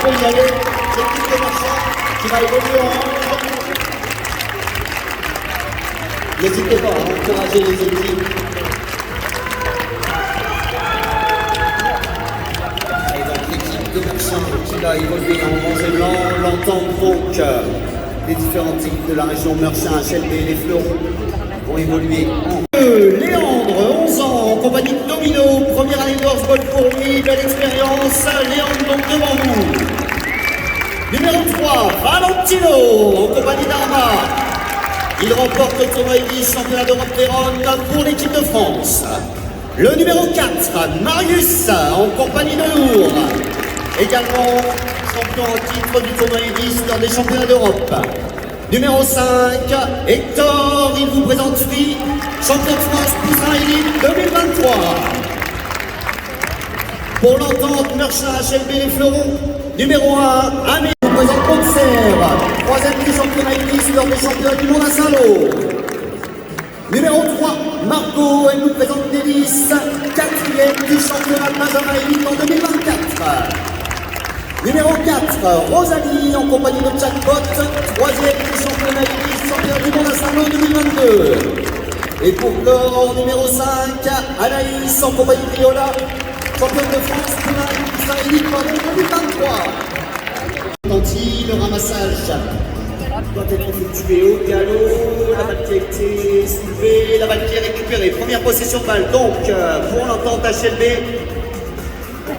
peut y aller. L'équipe de Marchand qui va évoluer en n'hésitez pas à encourager les équipes. Et donc l'équipe de Marchand qui va évoluer en orange et blanc. L'entend donc les différentes équipes de la région Meurchin, HLB, les Fleurons vont évoluer en Léandre, 11 ans, en compagnie de Domino, première année de Horseball pour lui, belle expérience. Léandre donc devant vous. Numéro 3, Valentino, en compagnie d'Arma. Il remporte le tournoi Elise, championnat d'Europe Vérone pour l'équipe de France. Le numéro 4, Marius, en compagnie de Lourdes. Également champion en titre du tournoi Elise lors des championnats d'Europe. Numéro 5, Hector, il vous présente lui, champion de France Poussin Élite 2023. Pour l'entente, Meurchin, HLB, les Fleurons. Numéro 1, Amé, il vous présente Auxerre, troisième des championnats Élite lors des championnats du monde à Saint-Lô. Numéro 3, Margot, elle nous présente Délice, quatrième du championnat de Benjamin Élite en 2024. Numéro 4, Rosalie, en compagnie de Jackpot, troisième du championnat Élite, championnat du monde à Saint-Lô 2022. Et pour corps, numéro 5, Anaïs, en compagnie de Viola, championne de France pour la Élite en 2023. Le ramassage doit être effectué au galop, la balle qui a été soulevée, la balle qui est récupérée. Première possession de balle, donc pour l'entente HLB.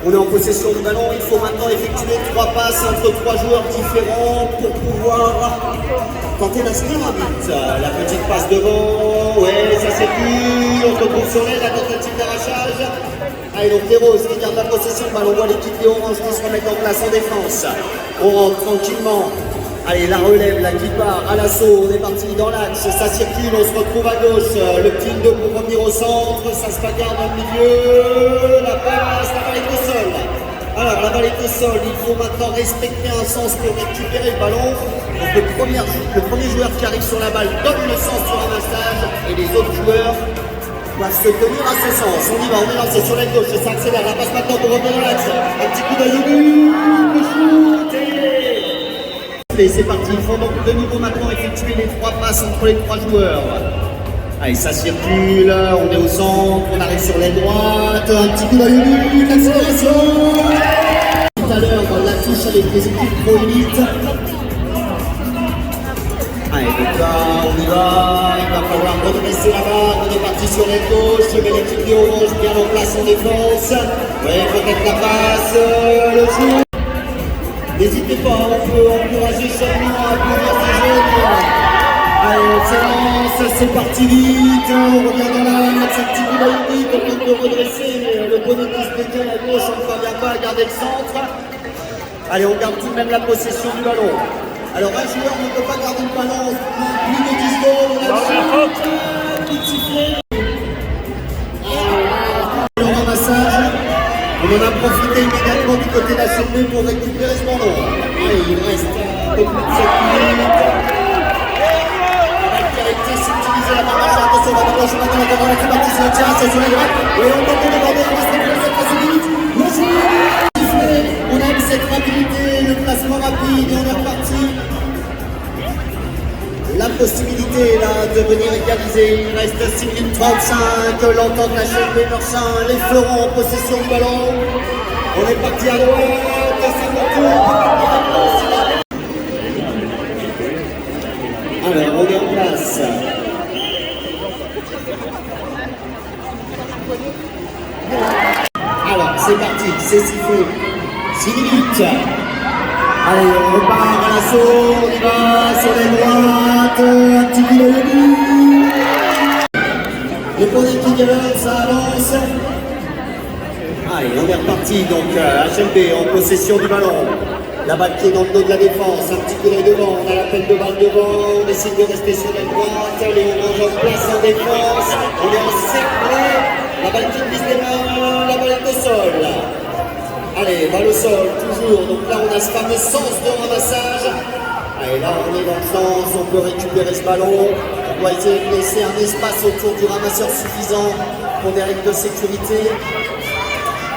On est en possession du ballon, il faut maintenant effectuer 3 passes entre 3 joueurs différents pour pouvoir tenter d'inscrire un but. La petite passe devant, ouais, ça circule, on se retrouve sur l'aile, la tentative d'arrachage. Allez, donc les roses qui gardent la possession de ballon, on voit l'équipe des oranges qui se remettent en place en défense. On rentre tranquillement. Allez, la relève là qui part à l'assaut, on est parti dans l'axe, ça circule, on se retrouve à gauche, le petit 2 pour revenir au centre, ça se bagarre dans le milieu, la passe, la balle est au sol. Alors la balle est au sol, il faut maintenant respecter un sens pour récupérer le ballon. Donc le premier joueur qui arrive sur la balle donne le sens du ramassage et les autres joueurs doivent se tenir à ce sens. On y va, on est lancé sur l'aile gauche, ça accélère, la passe maintenant pour revenir dans l'axe, un petit coup d'œil au but, le shoot et c'est parti, il faut donc de nouveau maintenant effectuer les 3 passes entre les 3 joueurs. Allez, ça circule, on est au centre, on arrive sur l'aile droite, un petit coup d'œil au but, l'accélération. Tout à l'heure, la touche avec les équipes pro élite. Allez, donc là, on y va, il va falloir redresser la barre, on est parti sur l'aile gauche, je mets l'équipe des oranges bien en place en défense. Ouais, peut-être la passe, le jeu. N'hésitez pas, on peut encourager seulement à courir ces jeunes. Allez, on s'élance, c'est parti vite, on revient dans l'axe, un petit coup d'œil vite, on tente de redresser, mais le bonnet qui se décale à gauche, on ne parvient pas à garder le centre. Allez, on garde tout de même la possession du ballon. Alors un joueur ne peut pas garder le ballon plus de 10 secondes, on a petit sifflet. Le ramassage. On en a profité immédiatement du côté d'HLB pour récupérer ce ballon. Allez, il reste un peu plus de 7 minutes. La balle qui a été subtilisée, la balle attention, on va de gauche, maintenant on va parti sur le tir, c'est sur la droite. Et on tente de déborder, on reste dans cette facilité. Le joueur, on aime cette rapidité, le placement rapide et on est reparti. La possibilité là de venir égaliser, il reste 6 minutes 35, l'entente de la HLB Meurchin, les Fleurons en possession du ballon. On est parti à droite, ça retourne. Alors, on est en place. Alors, c'est parti, c'est sifflé. 6 minutes. Allez, on repart à l'assaut, on y va sur les droites, un petit coup de but. Les poneys qui gueulent, ça avance. Allez, on est reparti, donc HLB en possession du ballon. La balle qui est dans le dos de la défense, un petit coup d'œil devant, on a l'appel de balle devant, on essaie de rester sur la droite, les oranges en place en défense, on est en cercle, la balle qui glisse des mains, la balle est au sol. Allez, balle au sol, toujours. Donc là, on a ce fameux sens de ramassage. Allez, là, on est dans le sens, on peut récupérer ce ballon. On doit essayer de laisser un espace autour du ramasseur suffisant pour des règles de sécurité.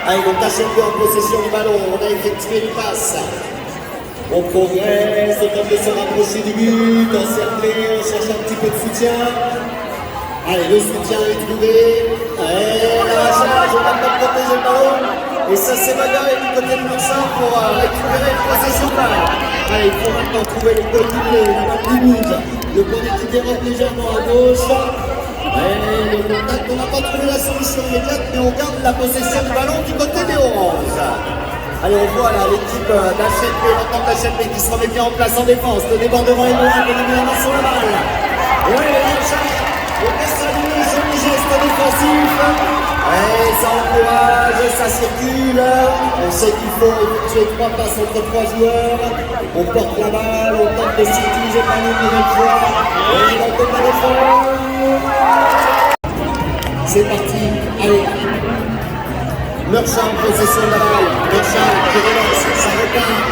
Allez, donc HLB en possession du ballon, on a effectué une passe. On progresse, on tente de se rapprocher du but, encerclé, on cherche un petit peu de soutien. Allez, le soutien est trouvé. Et la charge, on va pas protéger le ballon. Et ça s'est bagarré du côté de Marchand pour récupérer une possession de balle. Allez, il faut maintenant trouver les coéquipiers, la balle qui bouge. Le point qui dérobe légèrement à gauche. Et le contact, on n'a pas trouvé la solution immédiate, mais on garde la possession du ballon du côté des Oranges. Allez, on voit là l'équipe d'HLB, l'entente d'HLB qui se remet bien en place en défense. Le débordement est loin, on a mis la main sur la balle. Et oui, on peut saluer le joli geste défensif. Et ça encourage, ça circule. On sait qu'il faut effectuer 3 passes entre 3 joueurs. On porte la balle, on tente de s'utiliser par une nouvelle fois. Et dans le côté de la défense. C'est parti, allez. Marchand, possession de la balle. Marchand qui relance, ça repart.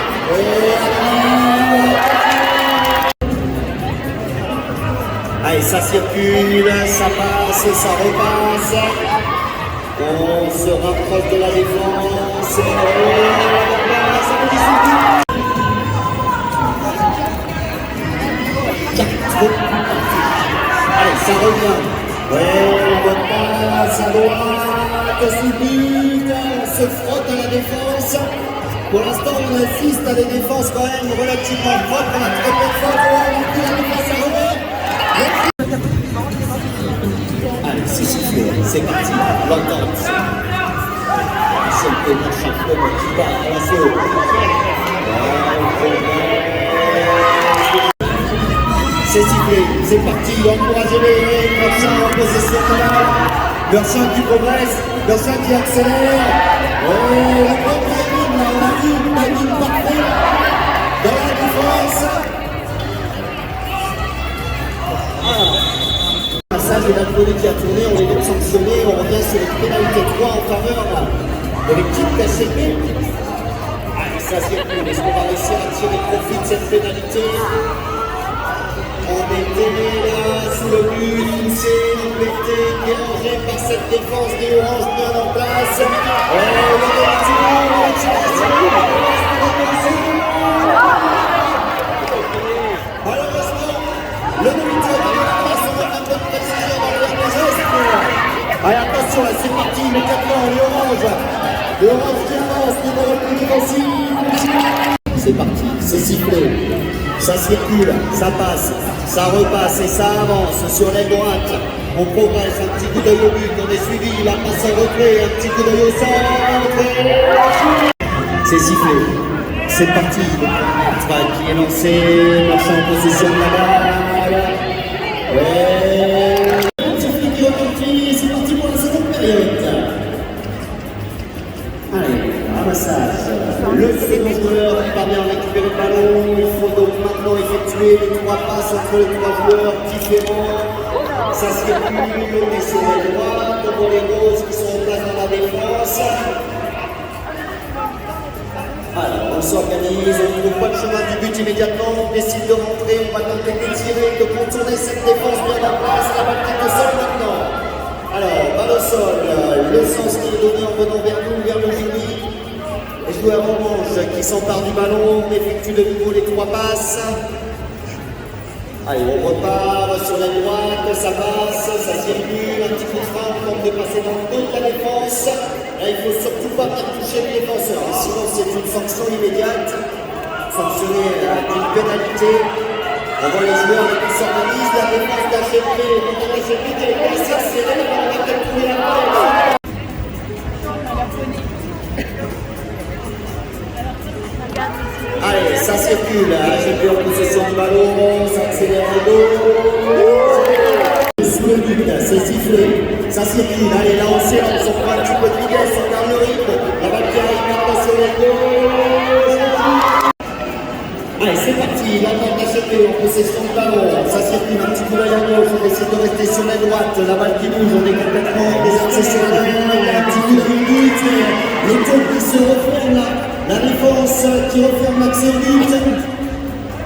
Allez, ça circule, ça passe, ça repasse. On se rapproche de la défense. Allez, ça revient. On passe à droite, subit, on se frotte à la défense. Pour l'instant, on assiste à des défenses quand même relativement propres. On a très peu de fautes. La défense à revers. Allez, c'est sifflé, c'est parti, l'entente. C'est le champion qui part à l'assaut. C'est sifflé, c'est parti, encouragez-les, Marchand en possession de la balle. Marchand qui progresse, Marchand qui accélère. Le grand timing, là, on a vu le timing parfait dans la défense. Passage de l'Apollo qui a tourné, on est donc sanctionné, on revient sur une pénalité 3 en faveur de l'équipe d'HLB. Allez, ça circule, est-ce qu'on va réussir à tirer profit de cette pénalité? Embêté là, sous le but, poussé, embêté, dérangé par cette défense des Oranges bien en place. Malheureusement, le demi-tour de la place, on a un peu de précision dans le dernier geste. Allez, attention, là, c'est parti immédiatement, les Oranges. Les Oranges qui avancent, numéro plus défensif. C'est parti, c'est sifflé. Ça circule, ça passe, ça repasse et ça avance sur l'aile droite. On progresse, un petit coup d'œil au but, on est suivi, la passe en retrait, un petit coup d'œil au centre. C'est sifflé, c'est parti. Le track qui est lancé, Marchand en possession de la balle. Un petit flic qui reconfie, c'est parti pour la seconde période. Allez, ramassage. Le second joueur qui parvient à récupérer le ballon. Il faut donc maintenant effectuer les 3 passes entre les 3 joueurs différents. Ça circule, on est sur la droite, on voit les roses qui sont en place dans la défense. Alors, on s'organise, on ne trouve pas le chemin du but immédiatement, on décide de rentrer, on va tenter de tirer, de contourner cette défense bien en place. La balle qui est au sol maintenant. Alors, balle au sol, le sens qui est donné en venant vers nous, vers le jury. Les joueurs orange qui s'emparent du ballon, on effectue de nouveau les 3 passes. Allez, on repart sur la droite, ça passe, ça circule, un petit coup de frein, on tente de passer dans le dos de la défense. Là, il ne faut surtout pas faire toucher le défenseur, sinon c'est une sanction immédiate, sanctionnée d'une pénalité. On voit les joueurs qui s'organisent, la défense d'HLB, l'HLB qui est assez serrée, on va peut-être trouver la balle. Allez, ça circule, HLB en possession du ballon, ça accélère le dos. Sous le but, c'est sifflé, ça circule, allez là on s'élance, on prend un petit peu de vitesse, on garde le rythme. La balle qui arrive maintenant sur le dos. Allez, c'est parti, l'entente d'HLB en possession du ballon, ça circule, un petit coup d'œil à gauche, on essaie de rester sur la droite, la balle qui bouge, on est complètement désormais sur la droite, un petit coup de but, le tour qui se referme là. La défense qui referme l'accès au but.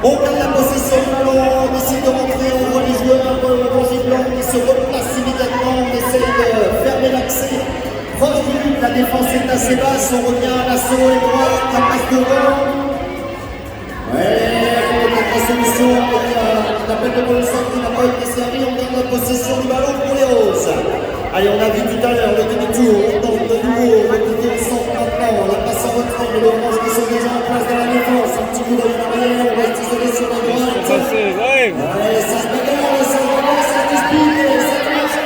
On garde la possession du ballon, on décide de rentrer, on voit les joueurs orange et blanc qui se replacent immédiatement, on essaye de fermer l'accès Proche du but, la défense est assez basse, on revient à l'assaut et droite, la passe devant. Ouais, peut-être la solution, on appelle le bon centre qui n'a pas été servi, on garde la possession du ballon pour les Roses. Allez, on a vu tout à l'heure le demi-tour, on tente de nouveau, recruter le centre maintenant, la passe en retrait, les Oranges qui sont déjà en place dans la défense, un petit coup d'œil en arrière, on reste isolé sur la droite. Ouais, ça se bagarre, ça se dispute, ça marche,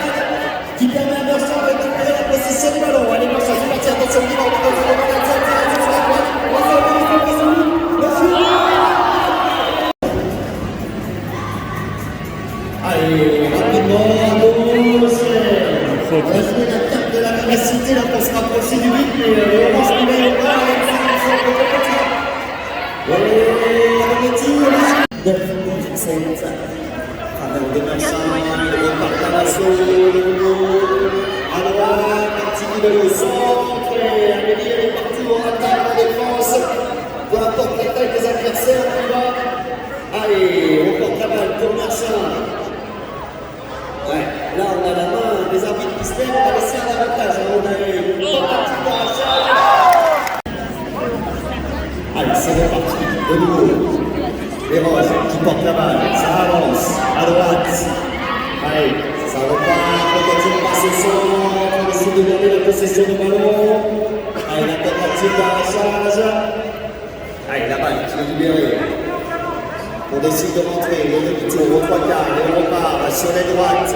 qui permet à Merchant de récupérer la possession du ballon. Allez, Merchant, c'est parti, attention, qui va en train de la allez, rapidement, à gauche. On va jouer la carte de la vivacité là pour se rapprocher du but, mais Orange qui va y avoir avec de Merchant, il repart à l'assaut, à droite, un petit coup de centre, et Amélie elle est partout en attaque, en défense, peu importe la taille des adversaires, on y va. Allez, on porte la balle pour Merchant. Ouais, là on a la main des arbitres qui se lèvent, on a laissé un avantage, on a une tentative d'arrachage. Allez, c'est reparti, de nouveau. Les Roses qui portent la balle, ça avance, à droite. Allez, ça repart, peut-être une passe au centre, on essaie de garder la possession du ballon. Allez, la tentative d'arrachage. Allez, la balle qui est libérée. On décide de rentrer, le demi-tour au 3 quarts, et on repart sur les droites.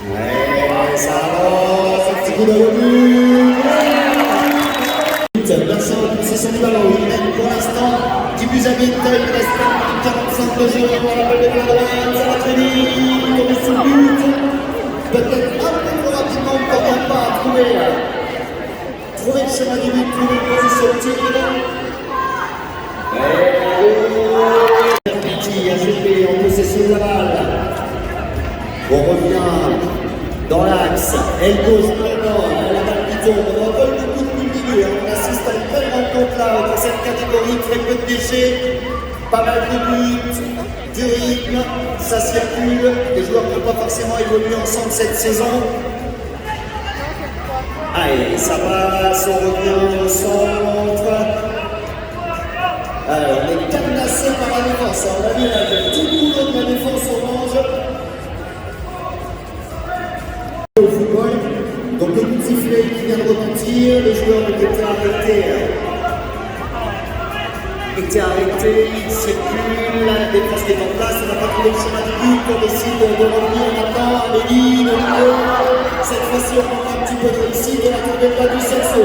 Ouais, ça avance, un petit coup de rebut. Merchant en possession du ballon, il mène pour l'instant 10 buts à 8, il reste 45 de jeu, on l'appelle de la droite, ça va très vite, on est sous but. Peut-être un peu trop rapidement, on ne parvient pas à trouver le chemin du but, trouver une position de tir. AGP en possession de la balle. On revient dans l'axe, aile gauche maintenant, la balle qui tombe, on envole beaucoup de milieu, on assiste à une belle rencontre là pour cette catégorie, très peu de déchets, pas mal de buts, du rythme, ça circule, les joueurs ne peuvent pas forcément évoluer ensemble cette saison. Allez, ça passe, on revient au centre. Alors, on est cadenassé par la défense, on a vu le petit boulot de la défense orange. Au football, donc le coup de sifflet qui vient de retentir, les joueurs ont été arrêtés, ils circulent, la défense qui est en place, on n'a pas trouvé le chemin du but, on décide de revenir maintenant, Amélie, le milieu, cette fois-ci on manque un petit peu de réussite, on a trouvé le bas du Celso.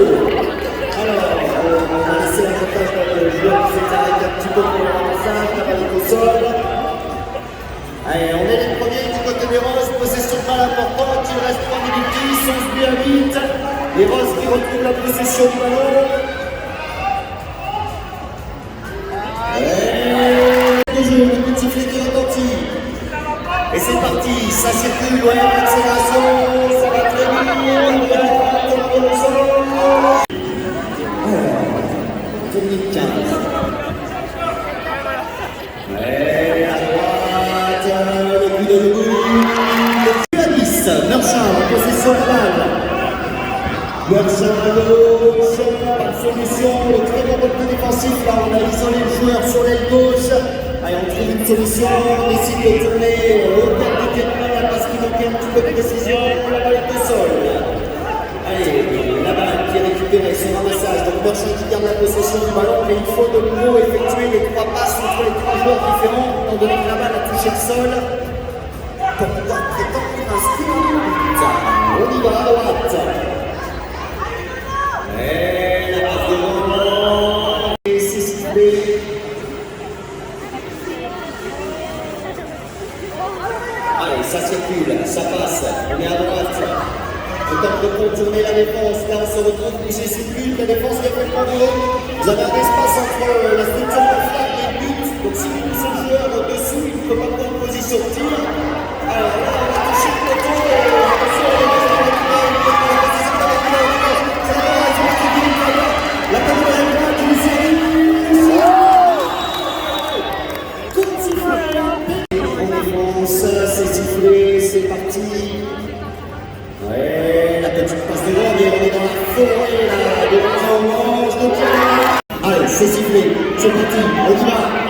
Alors, on a laissé l'avantage dans le joueur qui s'est arrêté un petit peu pour le ramassage, la balle est au sol. Allez, on est les premiers du côté des Roses, possession de balle importante, il reste 3 minutes 10, 11 buts à 8. Les Roses qui retrouvent la possession du ballon. Le petit flet qui retentit. Et c'est parti, ça circule, ouais, l'accélération, ça va très vite, on va le sol. Tournique 15. Ouais, à droite, le coup de but. 10, Merchant, possession de la balle. Merchant à gauche, pas de solution, le très bon repli défensif, là on a isolé le joueur sur l'aile gauche. Allez, on trouve une solution, on décide de tourner au cœur du terrain parce qu'il manquait un petit peu de précision, la balle est au sol. Allez, la balle qui est récupérée, son ramassage, donc Merchant qui garde la possession du ballon, mais il faut de nouveau effectuer les 3 passes entre les 3 joueurs différents, étant donné que la balle a touché le sol, pour pouvoir prétendre inscrire un but. On y va à droite. Et la passe devant, et c'est sifflé. Allez, ça circule, ça passe, on est à droite. On tente de contourner la défense, là on se retrouve poussé sous but, la défense est complètement dehors. Vous avez un espace entre la structure de flamme et le but, donc si vous poussez le joueur au-dessous, il ne peut pas prendre position de tir. Alors là, on va toucher le poteau et attention, la balle est là qui nous série. Coup de sifflet. On défonce, c'est sifflé, c'est parti. Ouais, la petite passe c'est parti, on y va.